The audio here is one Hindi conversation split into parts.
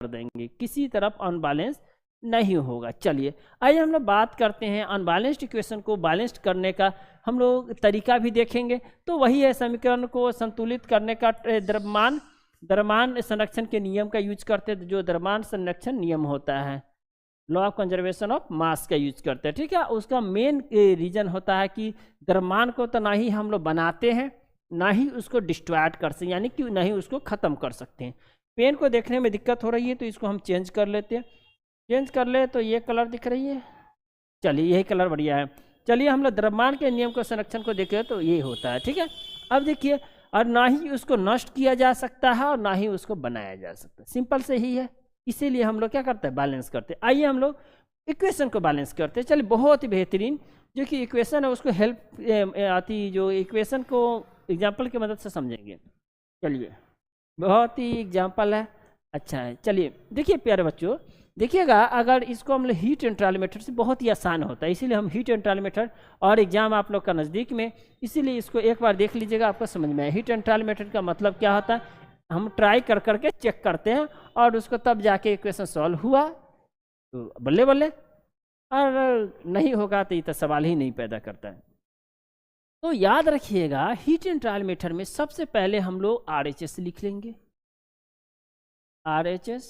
देंगे, किसी तरफ अनबैलेंस नहीं होगा। चलिए आइए हम लोग बात करते हैं अनबैलेंस्ड इक्वेशन को बैलेंस्ड करने का हम लोग तरीका भी देखेंगे। तो वही है, समीकरण को संतुलित करने का द्रव्यमान संरक्षण के नियम का यूज करते हैं, जो द्रव्यमान संरक्षण नियम होता है, law of conservation of mass का यूज करते हैं। ठीक है, उसका मेन रीजन होता है कि द्रव्यमान को तो ना ही हम लोग बनाते हैं, ना ही उसको डिस्ट्रॉय कर सकते, यानी कि ना ही उसको ख़त्म कर सकते हैं। पेन को देखने में दिक्कत हो रही है तो इसको हम चेंज कर लेते हैं। चेंज कर ले तो ये कलर दिख रही है, चलिए यही कलर बढ़िया है। चलिए हम लोग द्रव्यमान के नियम को संरक्षण को देखें तो ये होता है। ठीक है, अब देखिए, और ना ही उसको नष्ट किया जा सकता है और ना ही उसको बनाया जा सकता है, सिंपल से ही है। इसीलिए हम लोग क्या करते हैं, बैलेंस करते हैं। आइए हम लोग इक्वेशन को बैलेंस करते हैं। चलिए बहुत ही बेहतरीन जो कि इक्वेशन है उसको हेल्प आती, जो इक्वेशन को एग्जाम्पल की मदद से समझेंगे। चलिए बहुत ही एग्जाम्पल है, अच्छा है। चलिए देखिए प्यारे बच्चों, देखिएगा अगर इसको हम लोग हीट एंट्रायल मेथड से बहुत ही आसान होता है, इसीलिए हम हीट एंट्रायल मेथड, और एग्जाम आप लोग का नज़दीक में, इसीलिए इसको एक बार देख लीजिएगा, आपको समझ में आए। हीट एंट्रायल मेथड का मतलब क्या होता है, हम ट्राई कर करके चेक करते हैं और उसको तब जाके इक्वेशन सॉल्व हुआ तो बल्ले बल्ले, और नहीं होगा तो ये तो सवाल ही नहीं पैदा करता है। तो याद रखिएगा हीट एंड ट्रायल मेथड में सबसे पहले हम लोग RHS लिख लेंगे, RHS,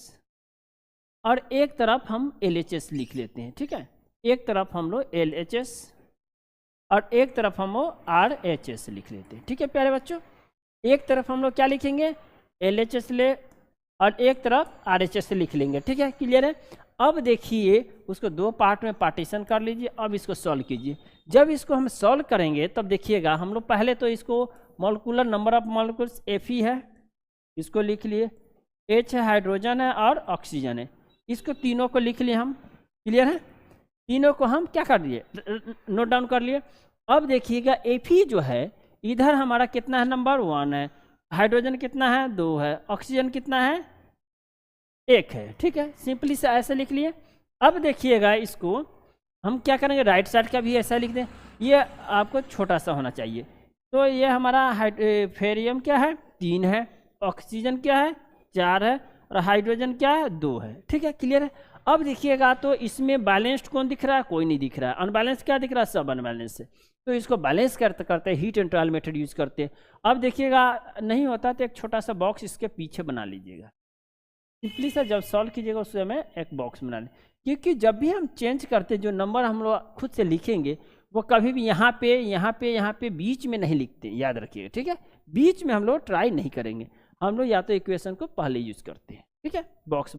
और एक तरफ हम LHS लिख लेते हैं। ठीक है, एक तरफ हम लोग LHS और एक तरफ हम लोग RHS लिख लेते हैं। ठीक है प्यारे बच्चों, एक तरफ हम लोग क्या लिखेंगे, LHS ले, और एक तरफ RHS लिख लेंगे। ठीक है, क्लियर है। अब देखिए उसको दो पार्ट में पार्टीशन कर लीजिए। अब इसको सॉल्व कीजिए। जब इसको हम सॉल्व करेंगे तब देखिएगा हम लोग पहले तो इसको molecular number of molecules Fe है, इसको लिख लिए, H है, हाइड्रोजन है और ऑक्सीजन है, इसको तीनों को लिख लिए हम। क्लियर है, तीनों को हम क्या कर लिए, नोट डाउन कर लिए। अब देखिएगा Fe जो है इधर हमारा कितना है, नंबर 1 है, हाइड्रोजन कितना है, 2 है, ऑक्सीजन कितना है, 1 है। ठीक है, सिंपली से ऐसे लिख लिए। अब देखिएगा इसको हम क्या करेंगे, राइट साइड का भी ऐसा लिख दें, ये आपको छोटा सा होना चाहिए। तो ये हमारा फेरियम क्या है, 3 है, ऑक्सीजन क्या है, 4 है, और हाइड्रोजन क्या है, 2 है। ठीक है, क्लियर है। अब देखिएगा तो इसमें बैलेंस्ड कौन दिख रहा है, कोई नहीं दिख रहा है, अनबैलेंस क्या दिख रहा है, सब अनबैलेंस है। तो इसको बैलेंस करते करते heat and trial method use करते हैं। अब देखिएगा नहीं होता तो एक छोटा सा बॉक्स इसके पीछे बना लीजिएगा, सिंपली सा जब सॉल्व कीजिएगा उस समय एक बॉक्स बना लें, क्योंकि जब भी हम चेंज करते जो नंबर हम लोग खुद से लिखेंगे वो कभी भी यहाँ पे बीच में नहीं लिखते, याद रखिएगा। ठीक है, बीच में हम लोग ट्राई नहीं करेंगे, हम लोग या तो इक्वेशन को पहले यूज करते हैं। ठीक है, बॉक्स